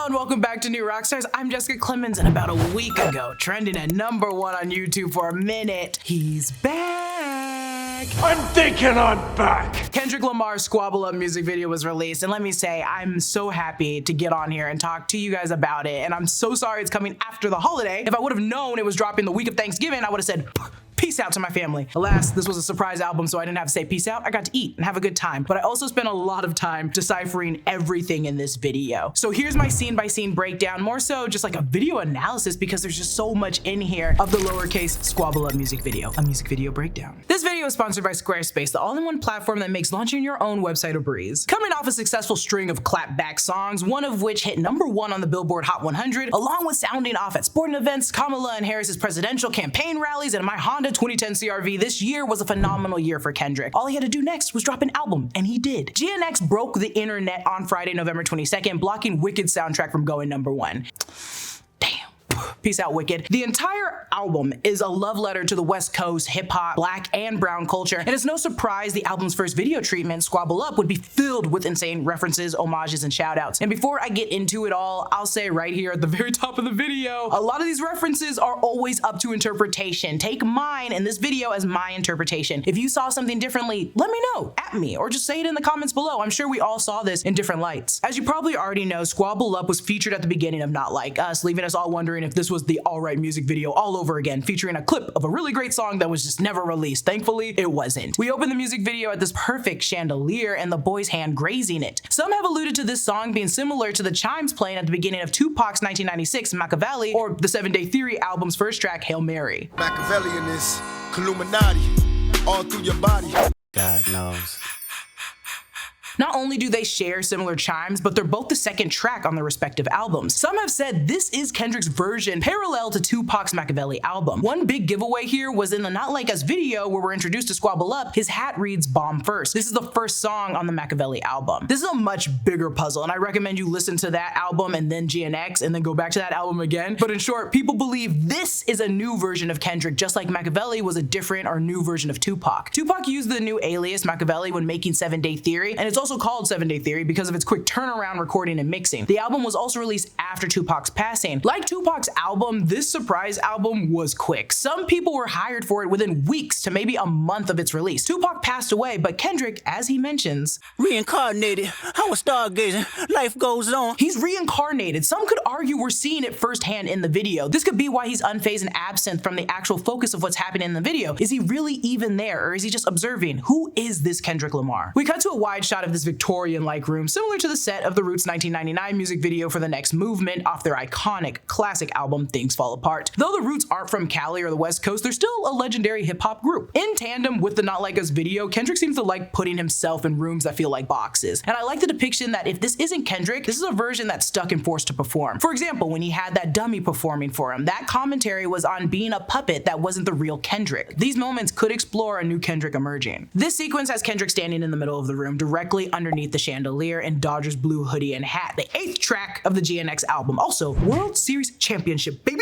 Hello and welcome back to New Rockstars. I'm Jessica Clemons, and about a week ago, trending at #1 on YouTube for a minute, he's back. I'm thinking I'm back. Kendrick Lamar's Squabble Up music video was released, and let me say, I'm so happy to get on here and talk to you guys about it, and I'm so sorry it's coming after the holiday. If I would have known it was dropping the week of Thanksgiving, I would have said, peace out to my family. Alas, this was a surprise album, so I didn't have to say peace out. I got to eat and have a good time, but I also spent a lot of time deciphering everything in this video. So here's my scene by scene breakdown, more so just like a video analysis because there's just so much in here of the lowercase Squabble Up music video, a music video breakdown. This video is sponsored by Squarespace, the all-in-one platform that makes launching your own website a breeze. Coming off a successful string of clapback songs, one of which hit #1 on the Billboard Hot 100, along with sounding off at sporting events, Kamala and Harris's presidential campaign rallies, and my Honda 2010 CRV, this year was a phenomenal year for Kendrick. All he had to do next was drop an album, and he did. GNX broke the internet on Friday, November 22nd, blocking Wicked's soundtrack from going #1. Damn. Peace out, Wicked. The entire album is a love letter to the West Coast, hip-hop, black and brown culture, and it's no surprise the album's first video treatment, Squabble Up, would be filled with insane references, homages, and shout-outs. And before I get into it all, I'll say right here at the very top of the video, a lot of these references are always up to interpretation. Take mine in this video as my interpretation. If you saw something differently, let me know, at me, or just say it in the comments below. I'm sure we all saw this in different lights. As you probably already know, Squabble Up was featured at the beginning of Not Like Us, leaving us all wondering if this was the alright music video all over again, featuring a clip of a really great song that was just never released. Thankfully, it wasn't. We opened the music video at this perfect chandelier and the boy's hand grazing it. Some have alluded to this song being similar to the chimes playing at the beginning of Tupac's 1996 Machiavelli, or the 7 Day Theory album's first track, Hail Mary. Machiavelli in this, Illuminati, all through your body. God knows. Not only do they share similar chimes, but they're both the second track on their respective albums. Some have said this is Kendrick's version parallel to Tupac's Machiavelli album. One big giveaway here was in the Not Like Us video where we're introduced to Squabble Up, his hat reads Bomb First. This is the first song on the Machiavelli album. This is a much bigger puzzle, and I recommend you listen to that album and then GNX and then go back to that album again. But in short, people believe this is a new version of Kendrick, just like Machiavelli was a different or new version of Tupac. Tupac used the new alias Machiavelli when making 7 Day Theory, and it's also called 7 Day Theory because of its quick turnaround recording and mixing. The album was also released after Tupac's passing. Like Tupac's album, this surprise album was quick. Some people were hired for it within weeks to maybe a month of its release. Tupac passed away, but Kendrick, as he mentions, Reincarnated. I was stargazing. Life goes on. He's reincarnated. Some could argue we're seeing it firsthand in the video. This could be why he's unfazed and absent from the actual focus of what's happening in the video. Is he really even there, or is he just observing? Who is this Kendrick Lamar? We cut to a wide shot of this Victorian-like room, similar to the set of the Roots 1999 music video for The Next Movement off their iconic classic album Things Fall Apart. Though the Roots aren't from Cali or the West Coast, they're still a legendary hip-hop group. In tandem with the Not Like Us video, Kendrick seems to like putting himself in rooms that feel like boxes. And I like the depiction that if this isn't Kendrick, this is a version that's stuck and forced to perform. For example, when he had that dummy performing for him, that commentary was on being a puppet that wasn't the real Kendrick. These moments could explore a new Kendrick emerging. This sequence has Kendrick standing in the middle of the room, directly underneath the chandelier and Dodgers blue hoodie and hat, the 8th track of the GNX album. Also, World Series Championship, baby!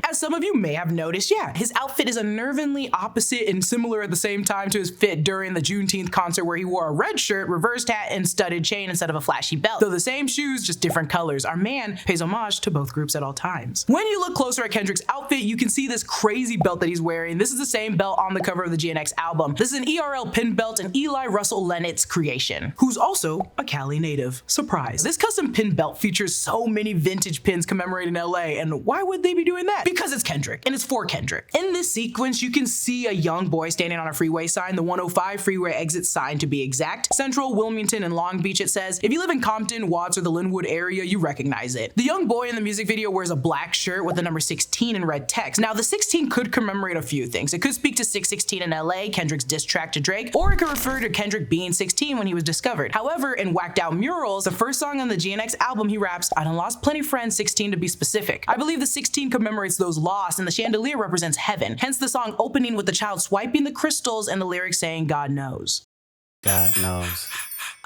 As some of you may have noticed, yeah, his outfit is unnervingly opposite and similar at the same time to his fit during the Juneteenth concert where he wore a red shirt, reversed hat, and studded chain instead of a flashy belt. Though the same shoes, just different colors. Our man pays homage to both groups at all times. When you look closer at Kendrick's outfit, you can see this crazy belt that he's wearing. This is the same belt on the cover of the GNX album. This is an ERL pin belt, and Eli Russell Lennett's creation, who's also a Cali native. Surprise. This custom pin belt features so many vintage pins commemorating LA, and why would they be doing that? Because it's Kendrick, and it's for Kendrick. In this sequence, you can see a young boy standing on a freeway sign, the 105 freeway exit sign to be exact. Central, Wilmington, and Long Beach, it says. If you live in Compton, Watts, or the Linwood area, you recognize it. The young boy in the music video wears a black shirt with the number 16 in red text. Now, the 16 could commemorate a few things. It could speak to 616 in LA, Kendrick's diss track to Drake, or it could refer to Kendrick being 16 when he was discovered. However, in Whacked Out Murals, the first song on the GNX album, he raps, "I done lost plenty friends, 16 to be specific." I believe the 16 commemorates those lost, and the chandelier represents heaven. Hence the song opening with the child swiping the crystals and the lyrics saying, "God knows." God knows.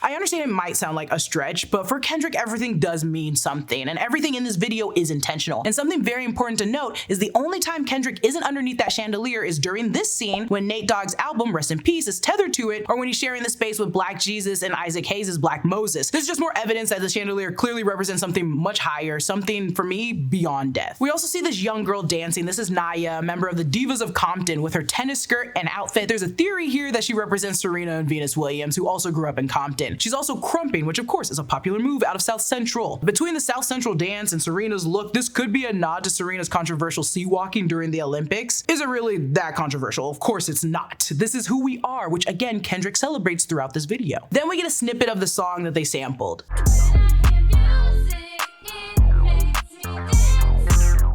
I understand it might sound like a stretch, but for Kendrick, everything does mean something, and everything in this video is intentional. And something very important to note is the only time Kendrick isn't underneath that chandelier is during this scene when Nate Dogg's album, Rest in Peace, is tethered to it, or when he's sharing the space with Black Jesus and Isaac Hayes' Black Moses. This is just more evidence that the chandelier clearly represents something much higher, something, for me, beyond death. We also see this young girl dancing. This is Naya, a member of the Divas of Compton, with her tennis skirt and outfit. There's a theory here that she represents Serena and Venus Williams, who also grew up in Compton. She's also crumping, which of course is a popular move out of South Central. Between the South Central dance and Serena's look, this could be a nod to Serena's controversial sea walking during the Olympics. Is it really that controversial? Of course it's not. This is who we are, which again Kendrick celebrates throughout this video. Then we get a snippet of the song that they sampled.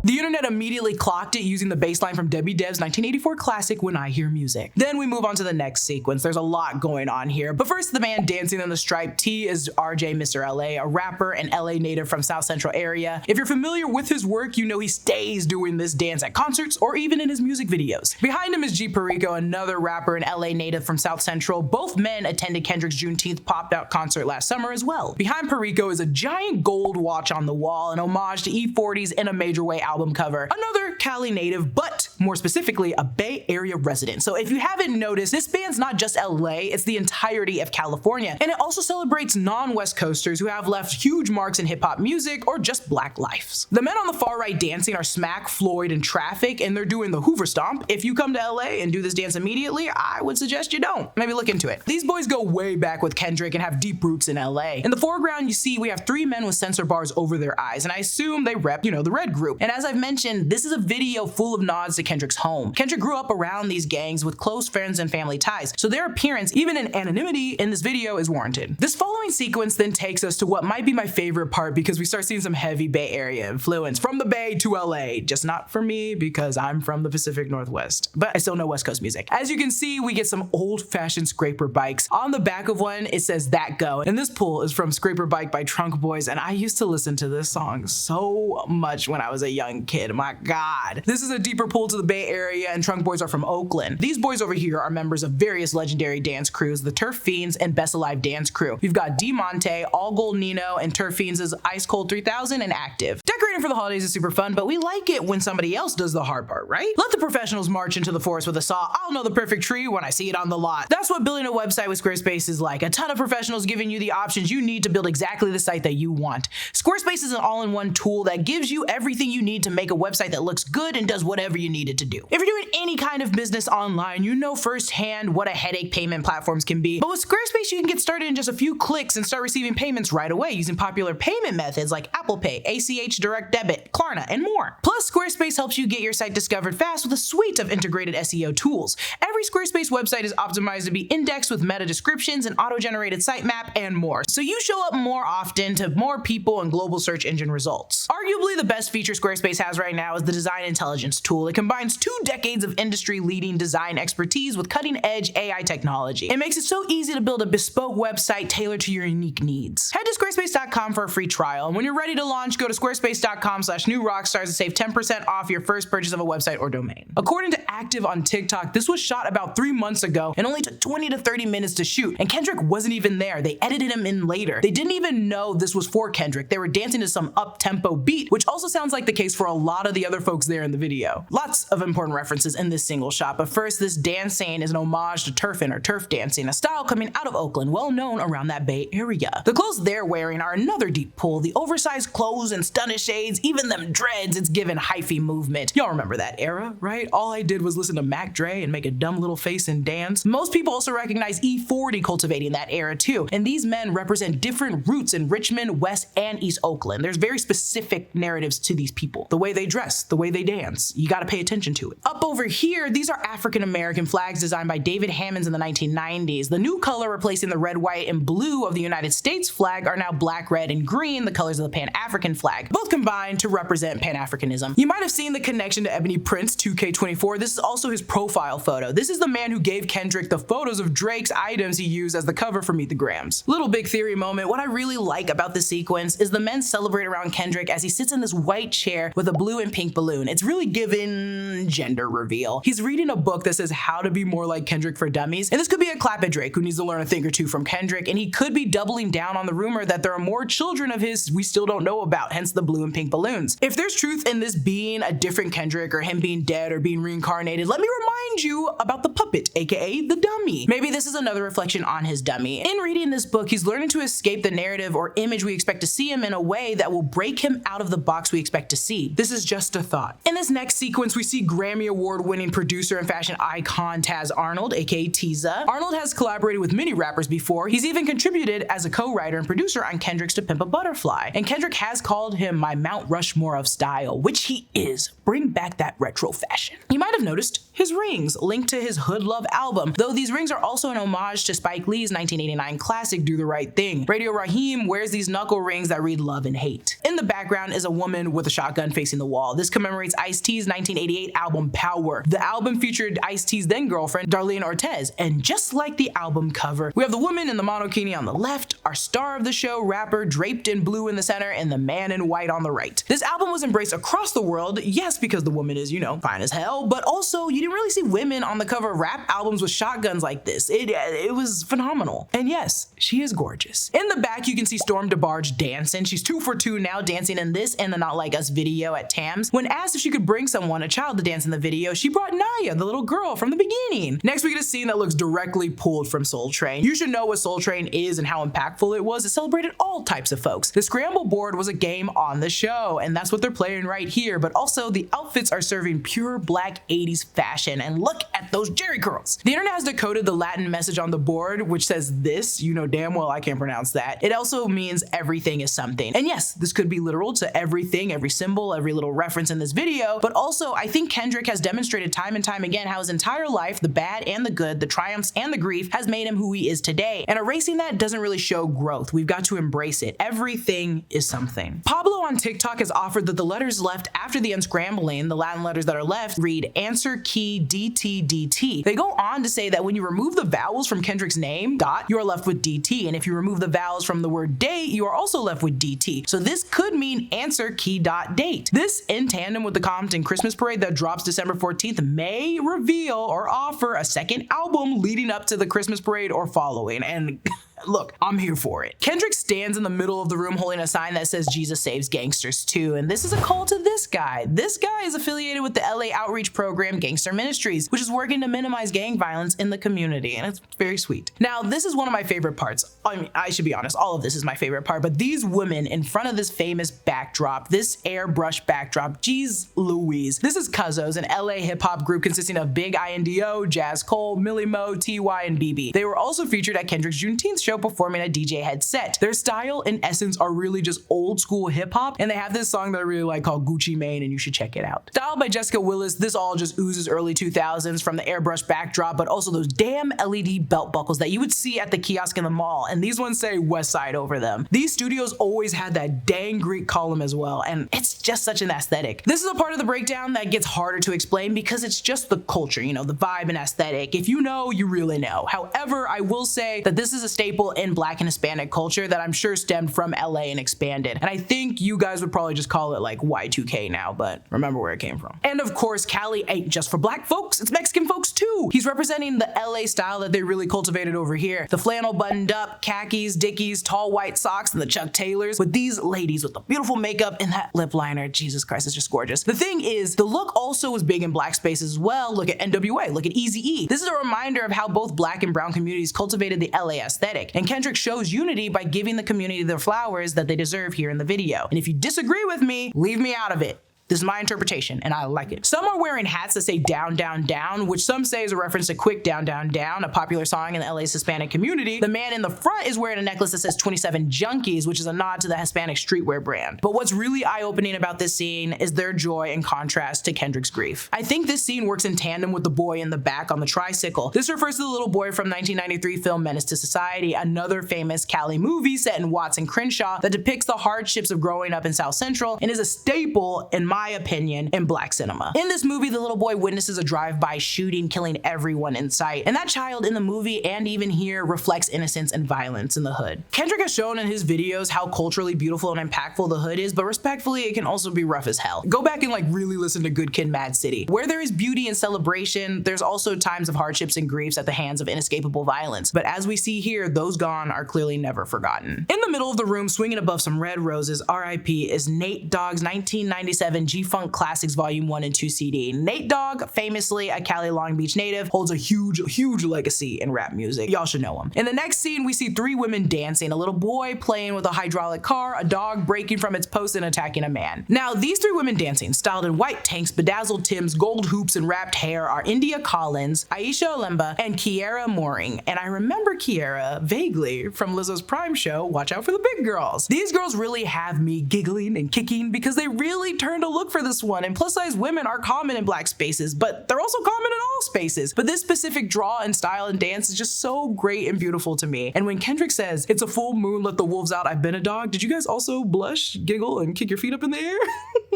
The internet immediately clocked it using the bass line from Debbie Deb's 1984 classic, When I Hear Music. Then we move on to the next sequence. There's a lot going on here, but first the man dancing in the striped tee is RJ Mr. LA, a rapper and LA native from South Central area. If you're familiar with his work, you know he stays doing this dance at concerts or even in his music videos. Behind him is G Perico, another rapper and LA native from South Central. Both men attended Kendrick's Juneteenth pop-out concert last summer as well. Behind Perico is a giant gold watch on the wall, an homage to E40's In a Major Way album cover. Another Cali native, but more specifically a Bay Area resident. So if you haven't noticed, this band's not just LA, it's the entirety of California. And it also celebrates non-West Coasters who have left huge marks in hip hop music or just black lives. The men on the far right dancing are Smack, Floyd, and Traffic, and they're doing the Hoover Stomp. If you come to LA and do this dance immediately, I would suggest you don't. Maybe look into it. These boys go way back with Kendrick and have deep roots in LA. In the foreground, you see we have three men with censor bars over their eyes, and I assume they rep, the Red Group. And as I've mentioned, this is a video full of nods to Kendrick's home. Kendrick grew up around these gangs with close friends and family ties, so their appearance, even in anonymity, in this video is warranted. This following sequence then takes us to what might be my favorite part because we start seeing some heavy Bay Area influence from the Bay to LA, just not for me because I'm from the Pacific Northwest, but I still know West Coast music. As you can see, we get some old-fashioned scraper bikes. On the back of one, it says That Go, and this pull is from Scraper Bike by Trunk Boys, and I used to listen to this song so much when I was a young kid. My God. This is a deeper pull to the Bay Area, and Trunk Boys are from Oakland. These boys over here are members of various legendary dance crews, the Turf Fiends and Best Alive Dance Crew. We've got D Monte, All Gold Nino, and Turf Fiends' Ice Cold 3000 and Active. Decorating for the holidays is super fun, but we like it when somebody else does the hard part, right? Let the professionals march into the forest with a saw. I'll know the perfect tree when I see it on the lot. That's what building a website with Squarespace is like. A ton of professionals giving you the options you need to build exactly the site that you want. Squarespace is an all-in-one tool that gives you everything you need to make a website that looks good and does whatever you need it to do. If you're doing any kind of business online, you know firsthand what a headache payment platforms can be. But with Squarespace, you can get started in just a few clicks and start receiving payments right away using popular payment methods like Apple Pay, ACH Direct Debit, Klarna, and more. Plus, Squarespace helps you get your site discovered fast with a suite of integrated SEO tools. Every Squarespace website is optimized to be indexed with meta descriptions, and auto-generated sitemap, and more. So you show up more often to more people and global search engine results. Arguably the best feature Squarespace has right now is the Design Intelligence tool. It combines 2 decades of industry-leading design expertise with cutting-edge AI technology. It makes it so easy to build a bespoke website tailored to your unique needs. Head to squarespace.com for a free trial, and when you're ready to launch, go to squarespace.com/newrockstars to save 10% off your first purchase of a website or domain. According to Active on TikTok, this was shot about 3 months ago and only took 20 to 30 minutes to shoot, and Kendrick wasn't even there. They edited him in later. They didn't even know this was for Kendrick. They were dancing to some up-tempo beat, which also sounds like the case for a lot of the other folks there in the video. Lots of important references in this single shot, but first, this dance scene is an homage to turfing or turf dancing, a style coming out of Oakland, well known around that Bay Area. The clothes they're wearing are another deep pull. The oversized clothes and stunted shades, even them dreads, it's given hyphy movement. Y'all remember that era, right? All I did was listen to Mac Dre and make a dumb little face and dance. Most people also recognize E40 cultivating that era too, and these men represent different roots in Richmond, West, and East Oakland. There's very specific narratives to these people. The way they dress, the way they dance, you gotta pay attention to it. Up over here, these are African-American flags designed by David Hammonds in the 1990s. The new color replacing the red, white, and blue of the United States flag are now black, red, and green, the colors of the Pan-African flag, both combined to represent Pan-Africanism. You might have seen the connection to Ebony Prince 2K24. This is also his profile photo. This is the man who gave Kendrick the photos of Drake's items he used as the cover for Meet the Grams. Little big theory moment. What I really like about this sequence is the men celebrate around Kendrick as he sits in this white chair with a blue and pink balloon. It's really given gender reveal. He's reading a book that says how to be more like Kendrick for dummies, and this could be a clap at Drake, who needs to learn a thing or two from Kendrick, and he could be doubling down on the rumor that there are more children of his we still don't know about, hence the blue and pink balloons. If there's truth in this being a different Kendrick or him being dead or being reincarnated, let me remind you about the puppet, aka the dummy. Maybe this is another reflection on his dummy. In reading this book, he's learning to escape the narrative or image we expect to see him in a way that will break him out of the box we expect to see. This is just a thought. In this next sequence, we see Grammy Award-winning producer and fashion icon Taz Arnold, aka Tiza. Arnold has collaborated with many rappers before. He's even contributed as a co-writer and producer on Kendrick's To Pimp a Butterfly. And Kendrick has called him my Mount Rushmore of style, which he is. Bring back that retro fashion. You might have noticed his rings, linked to his Hood Love album, though these rings are also an homage to Spike Lee's 1989 classic Do the Right Thing. Radio Raheem wears these knuckle rings that read love and hate. In the background is a woman with a shotgun facing the wall. This commemorates Ice-T's 1988 album Power. The album featured Ice-T's then girlfriend, Darlene Ortiz, and just like the album cover, we have the woman in the monokini on the left, our star of the show, rapper, draped in blue in the center, and the man in white on the right. This album was embraced across the world, yes, because the woman is, fine as hell, but also you didn't really see women on the cover of rap albums with shotguns like this. It was phenomenal. And yes, she is gorgeous. In the back, you can see Storm DeBarge dancing. She's 2 for 2 now, dancing in this and the Not Like Us video at Tams. When asked if she could bring a child to dance in the video, she brought Naya, the little girl from the beginning. Next, we get a scene that looks directly pulled from Soul Train. You should know what Soul Train is and how impactful it was. It celebrated all types of folks. The Scramble board was a game on the show, and that's what they're playing right here, but also the outfits are serving pure black 80s fashion, and look at those jerry curls. The internet has decoded the Latin message on the board, which says this, you know damn well I can't pronounce that. It also means everything is something. And yes, this could be literal to everything, every symbol, every little reference in this video, but also I think Kendrick has demonstrated time and time again how his entire life, the bad and the good, the triumphs and the grief, has made him who he is today. And erasing that doesn't really show growth. We've got to embrace it. Everything is something. Pablo on TikTok has offered that the letters left after the unscrambling, the Latin letters that are left, read answer key DT. They go on to say that when you remove the vowels from Kendrick's name, dot, you are left with DT. And if you remove the vowels from the word date, you are also left with DT. So this could mean answer key dot date. This, in tandem with the Compton Christmas Parade that drops December 14th, may reveal or offer a second album leading up to the Christmas Parade or following. And look, I'm here for it. Kendrick stands in the middle of the room holding a sign that says Jesus saves gangsters too, and this is a call to this guy. This guy is affiliated with the LA outreach program Gangster Ministries, which is working to minimize gang violence in the community, and it's very sweet. Now, this is one of my favorite parts. I mean, I should be honest, all of this is my favorite part, but these women in front of this famous backdrop, this airbrush backdrop, geez Louise. This is Cuzzo's, an LA hip-hop group consisting of Big INDO, Jazz Cole, Millie Mo, TY, and BB. They were also featured at Kendrick's Juneteenth show performing a DJ headset. Their style and essence are really just old school hip hop, and they have this song that I really like called Gucci Mane, and you should check it out. Styled by Jessica Willis, this all just oozes early 2000s from the airbrush backdrop, but also those damn LED belt buckles that you would see at the kiosk in the mall, and these ones say West Side over them. These studios always had that dang Greek column as well, and it's just such an aesthetic. This is a part of the breakdown that gets harder to explain because it's just the culture, the vibe and aesthetic. If you know, you really know. However, I will say that this is a staple in Black and Hispanic culture that I'm sure stemmed from LA and expanded. And I think you guys would probably just call it like Y2K now, but remember where it came from. And of course, Cali ain't just for black folks, it's Mexican folks too. He's representing the LA style that they really cultivated over here. The flannel buttoned up, khakis, dickies, tall white socks, and the Chuck Taylors with these ladies with the beautiful makeup and that lip liner. Jesus Christ, it's just gorgeous. The thing is, the look also was big in black spaces as well. Look at NWA, look at Eazy-E. This is a reminder of how both black and brown communities cultivated the LA aesthetic. And Kendrick shows unity by giving the community their flowers that they deserve here in the video. And if you disagree with me, leave me out of it. This is my interpretation, and I like it. Some are wearing hats that say down, down, down, which some say is a reference to Quick Down, Down, Down, a popular song in the LA's Hispanic community. The man in the front is wearing a necklace that says 27 Junkies, which is a nod to the Hispanic streetwear brand. But what's really eye-opening about this scene is their joy in contrast to Kendrick's grief. I think this scene works in tandem with the boy in the back on the tricycle. This refers to the little boy from 1993 film Menace to Society, another famous Cali movie set in Watts and Crenshaw that depicts the hardships of growing up in South Central and is a staple in my my opinion, in black cinema. In this movie, the little boy witnesses a drive-by shooting, killing everyone in sight. And that child in the movie and even here reflects innocence and violence in the hood. Kendrick has shown in his videos how culturally beautiful and impactful the hood is, but respectfully, it can also be rough as hell. Go back and like really listen to Good Kid, Mad City. Where there is beauty and celebration, there's also times of hardships and griefs at the hands of inescapable violence. But as we see here, those gone are clearly never forgotten. In the middle of the room, swinging above some red roses, RIP, is Nate Dogg's 1997 G-Funk Classics Volume 1 and 2 CD. Nate Dogg, famously a Cali Long Beach native, holds a huge legacy in rap music. Y'all should know him. In the next scene, we see three women dancing, a little boy playing with a hydraulic car, a dog breaking from its post and attacking a man. Now, these three women dancing, styled in white tanks, bedazzled Timbs, gold hoops, and wrapped hair, are India Collins, Aisha Olemba, and Kiera Mooring. And I remember Kiera vaguely from Lizzo's Prime show, Watch Out for the Big Girls. These girls really have me giggling and kicking because they really turned to look for this one. And plus size women are common in black spaces, but they're also common in all spaces. But this specific draw and style and dance is just so great and beautiful to me. And when Kendrick says, "It's a full moon, let the wolves out, I've been a dog," did you guys also blush, giggle, and kick your feet up in the air?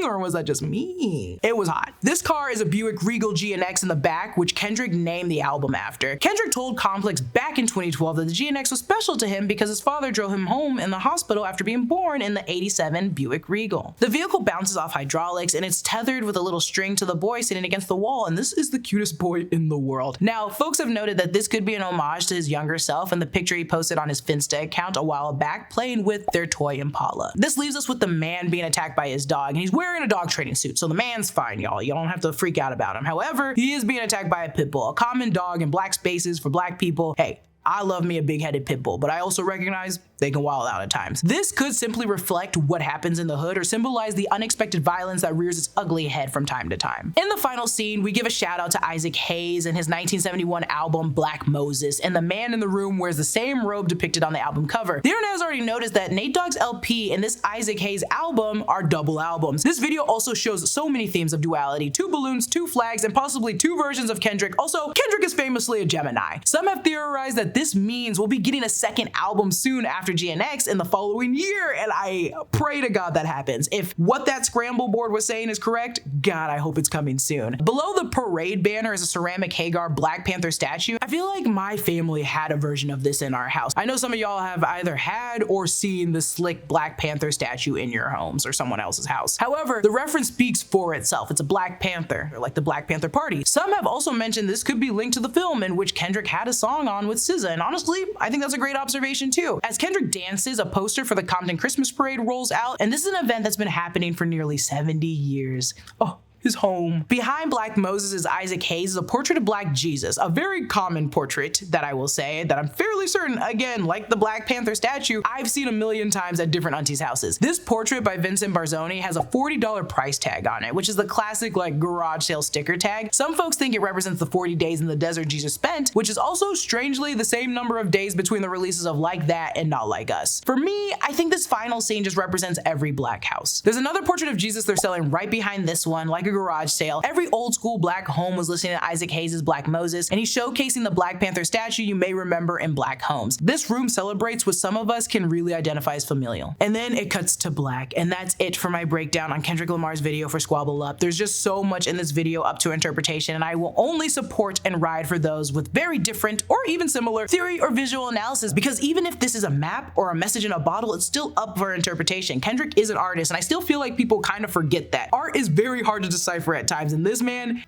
Or was that just me? It was hot. This car is a Buick Regal GNX in the back, which Kendrick named the album after. Kendrick told Complex back in 2012 that the GNX was special to him because his father drove him home in the hospital after being born in the '87 Buick Regal. The vehicle bounces off hydraulics and it's tethered with a little string to the boy sitting against the wall, and this is the cutest boy in the world. Now, folks have noted that this could be an homage to his younger self and the picture he posted on his Finsta account a while back playing with their toy Impala. This leaves us with the man being attacked by his dog, and he's wearing a dog training suit, so the man's fine, y'all. You don't have to freak out about him. However, he is being attacked by a pit bull, a common dog in black spaces for black people. Hey, I love me a big-headed pit bull, but I also recognize they can wild out at times. This could simply reflect what happens in the hood or symbolize the unexpected violence that rears its ugly head from time to time. In the final scene, we give a shout out to Isaac Hayes and his 1971 album Black Moses, and the man in the room wears the same robe depicted on the album cover. The internet has already noticed that Nate Dogg's LP and this Isaac Hayes album are double albums. This video also shows so many themes of duality: 2 balloons, 2 flags, and possibly 2 versions of Kendrick. Also, Kendrick is famously a Gemini. Some have theorized that this means we'll be getting a second album soon after GNX in the following year, and I pray to God that happens. If what that scramble board was saying is correct, God, I hope it's coming soon. Below the parade banner is a ceramic Hagar Black Panther statue. I feel like my family had a version of this in our house. I know some of y'all have either had or seen the slick Black Panther statue in your homes or someone else's house. However, the reference speaks for itself. It's a Black Panther, or like the Black Panther Party. Some have also mentioned this could be linked to the film in which Kendrick had a song on with SZA, and honestly, I think that's a great observation too. As Kendrick dances, a poster for the Compton Christmas Parade rolls out, and this is an event that's been happening for nearly 70 years. Oh, his home. Behind Black Moses is Isaac Hayes, a portrait of Black Jesus, a very common portrait that I will say that I'm fairly certain, again, like the Black Panther statue, I've seen a million times at different aunties' houses. This portrait by Vincent Barzoni has a $40 price tag on it, which is the classic like garage sale sticker tag. Some folks think it represents the 40 days in the desert Jesus spent, which is also strangely the same number of days between the releases of Like That and Not Like Us. For me, I think this final scene just represents every Black house. There's another portrait of Jesus they're selling right behind this one, like a garage sale. Every old school Black home was listening to Isaac Hayes' Black Moses, and he's showcasing the Black Panther statue you may remember in Black homes. This room celebrates what some of us can really identify as familial. And then it cuts to black, and that's it for my breakdown on Kendrick Lamar's video for Squabble Up. There's just so much in this video up to interpretation, and I will only support and ride for those with very different or even similar theory or visual analysis, because even if this is a map or a message in a bottle, it's still up for interpretation. Kendrick is an artist, and I still feel like people kind of forget that. Art is very hard to decipher at times, and this man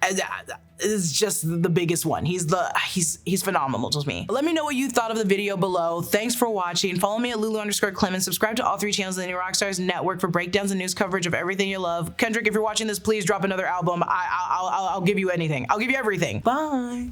is just the biggest one. He's phenomenal to me. Let me know what you thought of the video below. Thanks for watching. Follow me at Lulu_Clemons. Subscribe to all 3 channels in the new Rockstars network for breakdowns and news coverage of everything you love. Kendrick, if you're watching this, please drop another album. I'll give you anything. I'll give you everything. Bye.